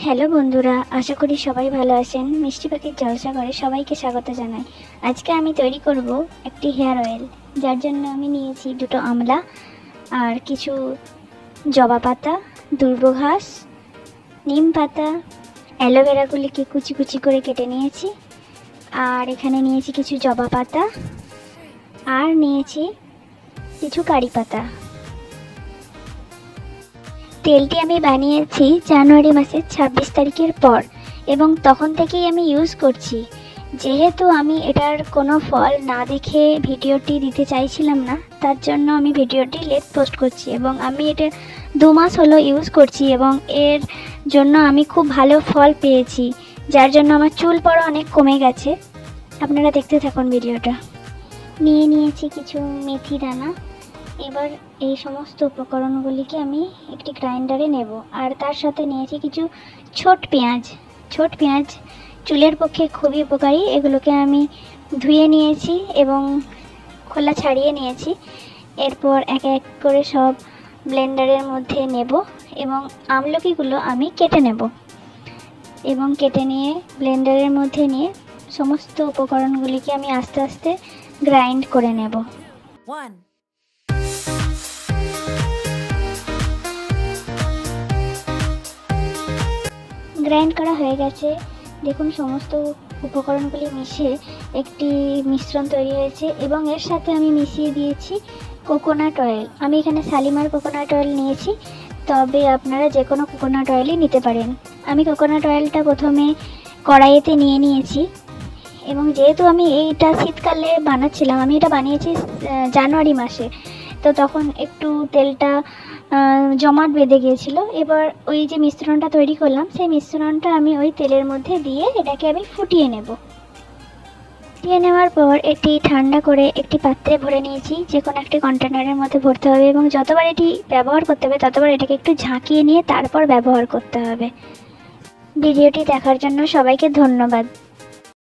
Hello বন্ধুরা, আশা করি সবাই ভালো আছেন। মিষ্টি পাখির জলসা করে সবাইকে স্বাগত জানাই। আজকে আমি তৈরি করব একটি হেয়ার অয়েল, যার জন্য আমি নিয়েছি দুটো আমলা আর কিছু জবা পাতা, দুর্ব ঘাস, নিম পাতা, অ্যালোভেরাগুলিকে কুচি কুচি করে কেটে নিয়েছি। আর এখানে নিয়েছি কিছু জবা পাতা আর নিয়েছি কিছু কারি পাতা। তেলটি আমি বানিয়েছি জানুয়ারি মাসের 26 তারিখের পর এবং তখন থেকেই আমি ইউজ করছি। যেহেতু আমি এটার কোনো ফল না দেখে ভিডিওটি দিতে চাইছিলাম না, তার জন্য আমি ভিডিওটি লেট পোস্ট করছি এবং আমি এটা 2 মাস হলো ইউজ করছি এবং এর জন্য আমি খুব ভালো ফল পেয়েছি, যার জন্য আমার চুল পড়া অনেক কমে গেছে। আপনারা দেখতে থাকুন ভিডিওটা। নিয়েছি কিছু মেথি দানা। এবার এই সমস্ত উপকরণগুলিকে আমি একটি গ্রাইন্ডারে নেব। আর তার সাথে নিয়েছি কিছু ছোট পেঁয়াজ চুলের পক্ষে খুবই উপকারী। এগুলোকে আমি ধুয়ে নিয়েছি এবং খোলা ছাড়িয়ে নিয়েছি। এরপর এক এক করে সব ব্লেন্ডারের মধ্যে নেব এবং আমলকিগুলো আমি কেটে নেব এবং কেটে নিয়ে ব্লেন্ডারের মধ্যে নিয়ে সমস্ত উপকরণগুলিকে আমি আস্তে আস্তে গ্রাইন্ড করে নেব। গ্রাইন্ড করা হয়ে গেছে। দেখুন সমস্ত উপকরণগুলি মিশিয়ে একটি মিশ্রণ তৈরি হয়েছে এবং এর সাথে আমি মিশিয়ে দিয়েছি কোকোনাট অয়েল। আমি এখানে শালিমার কোকোনাট অয়েল নিয়েছি, তবে আপনারা যে কোনো কোকোনাট অয়েলই নিতে পারেন। আমি কোকোনাট অয়েলটা প্রথমে কড়াইতে নিয়েছি এবং যেহেতু আমি এইটা শীতকালে বানাচ্ছিলাম, আমি এটা বানিয়েছি জানুয়ারি মাসে, তো তখন একটু তেলটা জমাট বেঁধে গিয়েছিল। এবার ওই যে মিশ্রণটা তৈরি করলাম, সেই মিশ্রণটা আমি ওই তেলের মধ্যে দিয়ে এটাকে আমি ফুটিয়ে নেব। ফুটিয়ে নেওয়ার পর এটি ঠান্ডা করে একটি পাত্রে ভরে নিয়েছি। যে কোনো একটি কন্টেনারের মধ্যে ভরতে হবে এবং যতবার এটি ব্যবহার করতে হবে ততবার এটাকে একটু ঝাঁকিয়ে নিয়ে তারপর ব্যবহার করতে হবে। ভিডিওটি দেখার জন্য সবাইকে ধন্যবাদ।